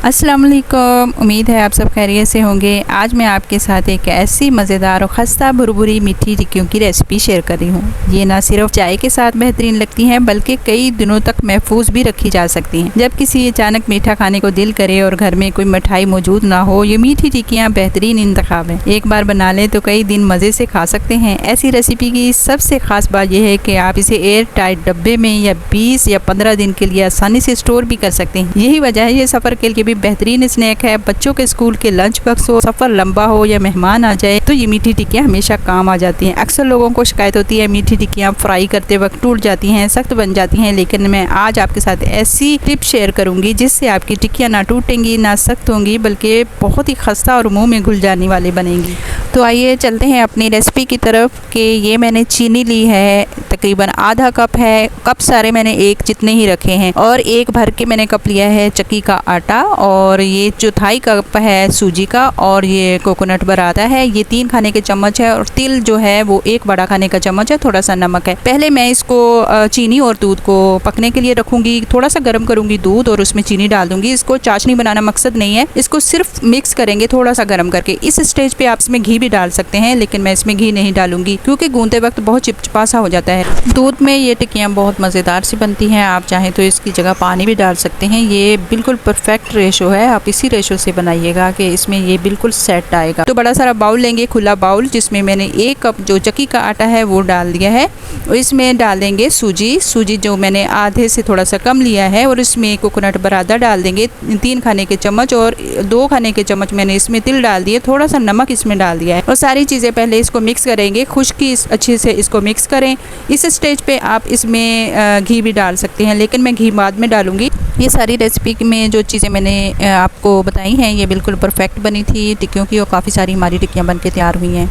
अस्सलाम वालेकुम। उम्मीद है आप सब खैरियत से होंगे। आज मैं आपके साथ एक ऐसी मज़ेदार और खस्ता भुरभुरी मीठी टिक्कियों की रेसिपी शेयर कर रही हूँ। ये ना सिर्फ चाय के साथ बेहतरीन लगती हैं बल्कि कई दिनों तक महफूज भी रखी जा सकती हैं। जब किसी अचानक मीठा खाने को दिल करे और घर में कोई मिठाई मौजूद ना हो, ये मीठी टिक्कियाँ बेहतरीन इंतखाब है। एक बार बना लें तो कई दिन मज़े से खा सकते हैं। ऐसी रेसिपी की सबसे खास बात यह है कि आप इसे एयर टाइट डब्बे में या 20 या 15 दिन के लिए आसानी से स्टोर भी कर सकते हैं। यही वजह है ये सफ़र के लिए भी बेहतरीन स्नैक है। बच्चों के स्कूल के लंच बॉक्स हो, सफर लंबा हो या मेहमान आ जाए तो ये मीठी टिक्कियाँ हमेशा काम आ जाती हैं। अक्सर लोगों को शिकायत होती है मीठी टिक्कियाँ फ्राई करते वक्त टूट जाती हैं, सख्त बन जाती हैं, लेकिन मैं आज आपके साथ ऐसी टिप शेयर करूंगी जिससे आपकी टिक्कियाँ ना टूटेंगी ना सख्त होंगी बल्कि बहुत ही खस्ता और मुँह में घुल जाने वाली बनेंगी। तो आइए चलते हैं अपनी रेसिपी की तरफ। कि ये मैंने चीनी ली है, तकरीबन आधा कप है। कप सारे मैंने एक जितने ही रखे हैं और एक भर के मैंने कप लिया है चक्की का आटा, और ये चौथाई कप है सूजी का, और ये कोकोनट बरादा है, ये 3 खाने के चम्मच है, और तिल जो है वो 1 बड़ा खाने का चम्मच है, थोड़ा सा नमक है। पहले मैं इसको चीनी और दूध को पकने के लिए रखूंगी। थोड़ा सा गर्म करूंगी दूध और उसमें चीनी डाल दूंगी। इसको चाशनी बनाना मकसद नहीं है, इसको सिर्फ मिक्स करेंगे थोड़ा सा गर्म करके। इस स्टेज पे आप इसमें घी भी डाल सकते हैं, लेकिन मैं इसमें घी नहीं डालूंगी क्योंकि गूंदते वक्त बहुत चिपचिपा सा हो जाता है। दूध में ये टिक्कियाँ बहुत मज़ेदार सी बनती हैं। आप चाहें तो इसकी जगह पानी भी डाल सकते हैं। ये बिल्कुल परफेक्ट रेशो है, आप इसी रेशो से बनाइएगा कि इसमें ये बिल्कुल सेट आएगा। तो बड़ा सारा बाउल लेंगे, खुला बाउल, जिसमें मैंने 1 कप जो चक्की का आटा है वो डाल दिया है। और इसमें डालेंगे सूजी जो मैंने आधे से थोड़ा सा कम लिया है, और इसमें कोकोनट बरादा डाल देंगे 3 खाने के चम्मच, और 2 खाने के चम्मच मैंने इसमें तिल डाल दिए, थोड़ा सा नमक इसमें डाल दिया है। और सारी चीज़ें पहले इसको मिक्स करेंगे, खुश्की अच्छे से इसको मिक्स करें। इस स्टेज पे आप इसमें घी भी डाल सकते हैं, लेकिन मैं घी बाद में डालूंगी। ये सारी रेसिपी में जो चीज़ें मैंने आपको बताई हैं ये बिल्कुल परफेक्ट बनी थी टिक्कियों की, और काफ़ी सारी हमारी टिक्कियाँ बन के तैयार हुई हैं।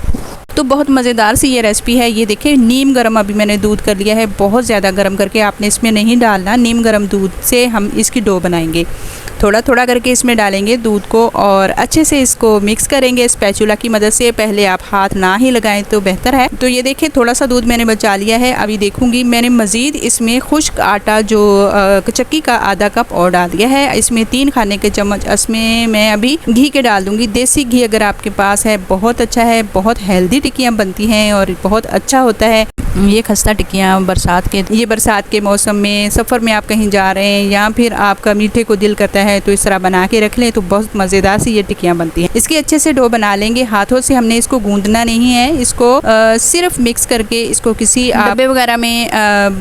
तो बहुत मज़ेदार सी ये रेसिपी है। ये देखिए नीम गरम अभी मैंने दूध कर लिया है, बहुत ज़्यादा गरम करके आपने इसमें नहीं डालना। नीम गरम दूध से हम इसकी डो बनाएंगे। थोड़ा थोड़ा करके इसमें डालेंगे दूध को और अच्छे से इसको मिक्स करेंगे स्पैचुला की मदद से। पहले आप हाथ ना ही लगाएं तो बेहतर है। तो ये देखिए थोड़ा सा दूध मैंने बचा लिया है। अभी देखूंगी मैंने मज़ीद इसमें खुश्क आटा जो चक्की का आधा कप और डाल दिया है। इसमें 3 खाने के चम्मच इसमें मैं अभी घी के डाल दूंगी। देसी घी अगर आपके पास है बहुत अच्छा है, बहुत हेल्दी टिक्कियाँ बनती हैं और बहुत अच्छा होता है। ये खस्ता टिक्कियाँ बरसात के मौसम में, सफ़र में आप कहीं जा रहे हैं या फिर आपका मीठे को दिल करता है तो इस तरह बना के रख लें तो बहुत मज़ेदार सी ये टिक्कियाँ बनती हैं। इसकी अच्छे से डो बना लेंगे। हाथों से हमने इसको गूंदना नहीं है, इसको सिर्फ मिक्स करके इसको किसी डब्बे वगैरह में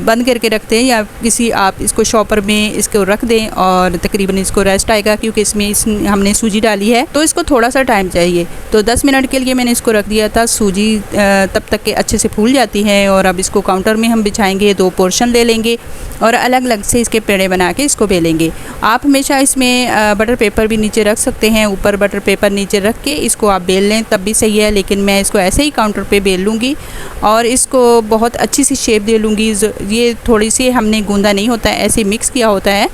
बंद करके रख दें, या किसी आप इसको शॉपर में इसको रख दें और तकरीबन इसको रेस्ट आएगा क्योंकि इसमें हमने सूजी डाली है तो इसको थोड़ा सा टाइम चाहिए। तो 10 मिनट के लिए मैंने इसको रख दिया था। सूजी तब तक के अच्छे से फूल जाती है। और अब इसको काउंटर में हम बिछाएंगे, 2 पोर्शन ले लेंगे और अलग अलग से इसके पेड़े बना के इसको बेलेंगे। आप हमेशा इसमें बटर पेपर भी नीचे रख सकते हैं, ऊपर बटर पेपर नीचे रख के इसको आप बेल लें तब भी सही है, लेकिन मैं इसको ऐसे ही काउंटर पे बेल लूँगी और इसको बहुत अच्छी सी शेप दे लूँगी। ये थोड़ी सी हमने गूंदा नहीं होता है, ऐसे मिक्स किया होता है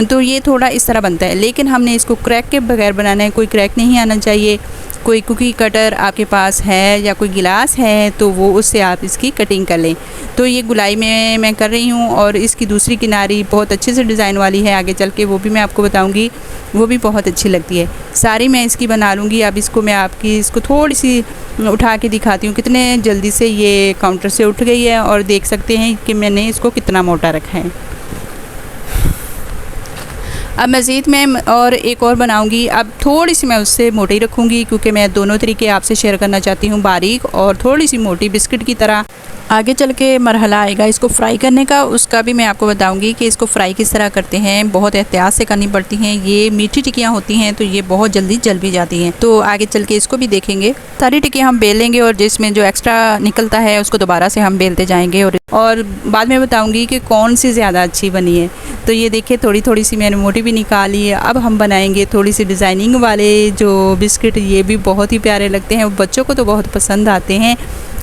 तो ये थोड़ा इस तरह बनता है, लेकिन हमने इसको क्रैक के बगैर बनाना है। कोई क्रैक नहीं आना चाहिए। कोई कुकी कटर आपके पास है या कोई गिलास है तो वो उससे आप इसकी कटिंग कर लें। तो ये गुलाई में मैं कर रही हूँ, और इसकी दूसरी किनारी बहुत अच्छे से डिज़ाइन वाली है, आगे चल के वो भी मैं आपको बताऊँगी, वो भी बहुत अच्छी लगती है। सारी मैं इसकी बना लूँगी। अब इसको मैं इसको थोड़ी सी उठा के दिखाती हूँ कितने जल्दी से ये काउंटर से उठ गई है, और देख सकते हैं कि मैंने इसको कितना मोटा रखा है। अब मज़ीद मैं और एक और बनाऊंगी। अब थोड़ी सी मैं उससे मोटी रखूंगी क्योंकि मैं दोनों तरीके आपसे शेयर करना चाहती हूँ, बारीक और थोड़ी सी मोटी बिस्किट की तरह। आगे चल के मरहला आएगा इसको फ्राई करने का, उसका भी मैं आपको बताऊंगी कि इसको फ्राई किस तरह करते हैं। बहुत एहतियात से करनी पड़ती हैं। ये मीठी टिक्कियाँ होती हैं तो ये बहुत जल्दी जल भी जाती हैं। तो आगे चल के इसको भी देखेंगे। सारी टिक्कियाँ हम बेल लेंगे और जिसमें जो एक्स्ट्रा निकलता है उसको दोबारा से हम बेलते जाएंगे, और बाद में बताऊँगी कि कौन सी ज़्यादा अच्छी बनी है। तो ये देखिए थोड़ी सी मैंने मोटी भी निकाली है। अब हम बनाएंगे थोड़ी सी डिज़ाइनिंग वाले जो बिस्किट, ये भी बहुत ही प्यारे लगते हैं, बच्चों को तो बहुत पसंद आते हैं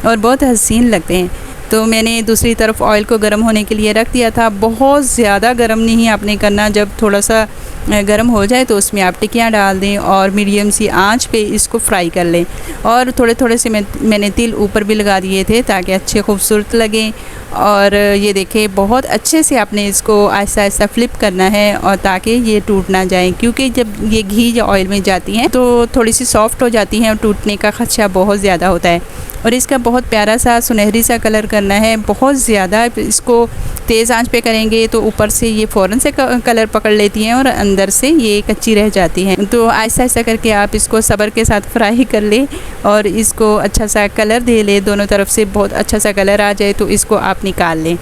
और बहुत हसीन लगते हैं। तो मैंने दूसरी तरफ ऑयल को गर्म होने के लिए रख दिया था। बहुत ज़्यादा गर्म नहीं आपने करना, जब थोड़ा सा गर्म हो जाए तो उसमें आप टिक्कियाँ डाल दें और मीडियम सी आंच पे इसको फ्राई कर लें। और थोड़े थोड़े से मैंने तिल ऊपर भी लगा दिए थे ताकि अच्छे खूबसूरत लगें। और ये देखिए बहुत अच्छे से आपने इसको आहिस्ता आहिस्ता फ्लिप करना है और ताकि ये टूट ना जाए, क्योंकि जब ये घी या ऑयल में जाती हैं तो थोड़ी सी सॉफ्ट हो जाती हैं और टूटने का खदशा बहुत ज़्यादा होता है। और इसका बहुत प्यारा सा सुनहरी सा कलर करना है, बहुत ज़्यादा इसको तेज़ आंच पे करेंगे तो ऊपर से ये फ़ौरन से कलर पकड़ लेती हैं और अंदर से ये कच्ची रह जाती हैं। तो आहिस्ता आहिस्ता करके आप इसको सब्र के साथ फ्राई कर लें और इसको अच्छा सा कलर दे लें, दोनों तरफ से बहुत अच्छा सा कलर आ जाए तो इसको आप निकाल लें।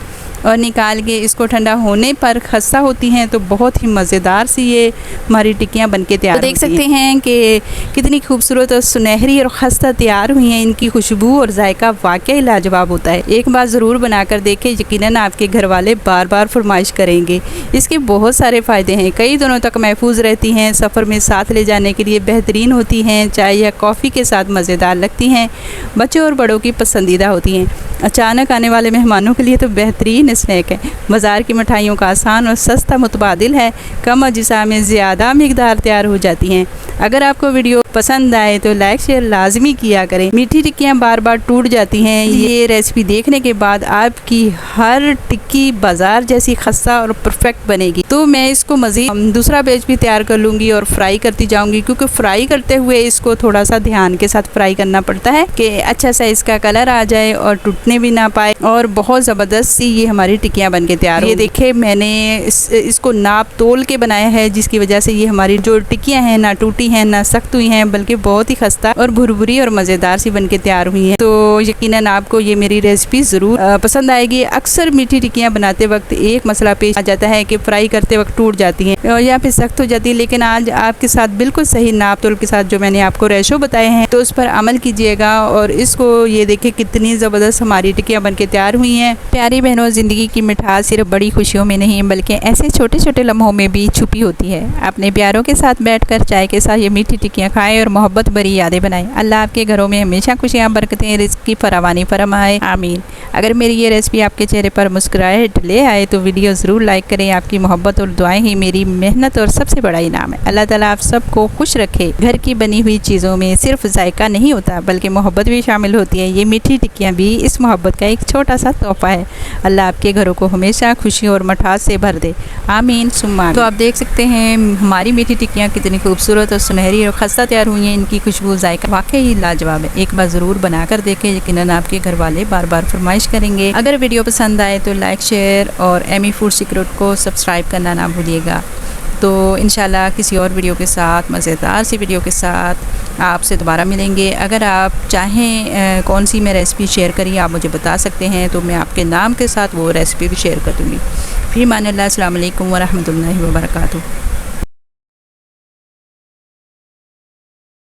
और निकाल के इसको ठंडा होने पर खस्ता होती हैं तो बहुत ही मज़ेदार सी ये हमारी टिक्कियाँ बनके तैयार होती हैं। देख सकते हैं कि कितनी खूबसूरत और सुनहरी और खस्ता तैयार हुई हैं। इनकी खुशबू और जायका वाकई लाजवाब होता है। एक बार ज़रूर बनाकर देखें, यकीनन आपके घर वाले बार बार फरमाइश करेंगे। इसके बहुत सारे फ़ायदे हैं, कई दिनों तक महफूज रहती हैं, सफ़र में साथ ले जाने के लिए बेहतरीन होती हैं, चाय या कॉफ़ी के साथ मज़ेदार लगती हैं, बच्चों और बड़ों की पसंदीदा होती हैं, अचानक आने वाले मेहमानों के लिए तो बेहतरीन स्नैक है। बाज़ार की मिठाइयों का आसान और सस्ता मुतबादिल है, कम अजिसा में ज़्यादा मिकदार तैयार हो जाती हैं। अगर आपको वीडियो पसंद आए तो लाइक शेयर लाजमी किया करें। मीठी टिक्कियाँ बार बार टूट जाती हैं। ये रेसिपी देखने के बाद आपकी हर टिक्की बाज़ार जैसी खस्ता और परफेक्ट बनेगी। तो मैं इसको मज़ीद दूसरा बैच भी तैयार कर लूँगी और फ्राई करती जाऊँगी, क्योंकि फ्राई करते हुए इसको थोड़ा सा ध्यान के साथ फ्राई करना पड़ता है कि अच्छा सा इसका कलर आ जाए और टूटने भी ना पाए। और बहुत ज़बरदस्त सी ये हमारी टिक्कियाँ बन के तैयार। ये देखे मैंने इसको नाप तोल के बनाया है, जिसकी वजह से ये हमारी जो टिक्कियाँ हैं ना टूटी हैं ना सख्त हुई हैं, बल्कि बहुत ही खस्ता और भुरभुरी और मज़ेदार सी बनके तैयार हुई हैं। तो यकीनन आपको ये मेरी रेसिपी ज़रूर पसंद आएगी। अक्सर मीठी टिक्कियाँ बनाते वक्त एक मसला पेश आ जाता है कि फ्राई करते वक्त टूट जाती हैं या फिर सख्त हो जाती है, लेकिन आज आपके साथ बिल्कुल सही नाप तोल के साथ जो मैंने आपको रेशो बताए हैं तो उस पर अमल कीजिएगा। और इसको ये देखिए कितनी ज़बरदस्त हमारी टिक्कियाँ बनके तैयार हुई हैं। प्यारी बहनों, ज़िंदगी की मिठास सिर्फ बड़ी खुशियों में नहीं बल्कि ऐसे छोटे छोटे लम्हों में भी छुपी होती है। अपने प्यारों के साथ बैठकर चाय के साथ ये मीठी टिक्कियाँ खाएं और मोहब्बत भरी यादें बनाएं। अल्लाह आपके घरों में हमेशा खुशियाँ बरकतें रिज़्क़ की फरावानी फरमाए, आमीन। अगर मेरी ये रेसिपी आपके चेहरे पर मुस्कुराहट ले आए तो वीडियो ज़रूर लाइक करें। आपकी मोहब्बत और दुआएं ही मेरी मेहनत और सबसे बड़ा इनाम है। अल्लाह ताला आप सबको खुश रखे। घर की बनी हुई चीज़ों में सिर्फ जायका नहीं होता बल्कि मोहब्बत भी शामिल होती है। ये मीठी टिक्कियाँ भी इस मोहब्बत का एक छोटा सा तोहफ़ा है। अल्लाह आपके घरों को हमेशा खुशी और मिठास से भर दे, आमीन सुम्मा। तो आप देख सकते हैं हमारी मीठी टिक्कियाँ कितनी खूबसूरत और सुनहरी और खस्ता तैयार हुई हैं। इनकी खुशबू जायका वाकई लाजवाब है। एक बार ज़रूर बनाकर देखें, यकीनन आपके घर वाले बार बार फरमाइश करेंगे। अगर वीडियो पसंद आए तो लाइक शेयर और एमी फूड सीक्रेट को सब्सक्राइब करना ना भूलिएगा। तो इंशाल्लाह किसी और वीडियो के साथ, मज़ेदार सी वीडियो के साथ आपसे दोबारा मिलेंगे। अगर आप चाहें कौन सी मैं रेसिपी शेयर करी आप मुझे बता सकते हैं, तो मैं आपके नाम के साथ वो रेसिपी भी शेयर कर दूँगी। फिर माने अल्लाह, अस्सलाम वालेकुम व रहमतुल्लाहि व बरकातुहू।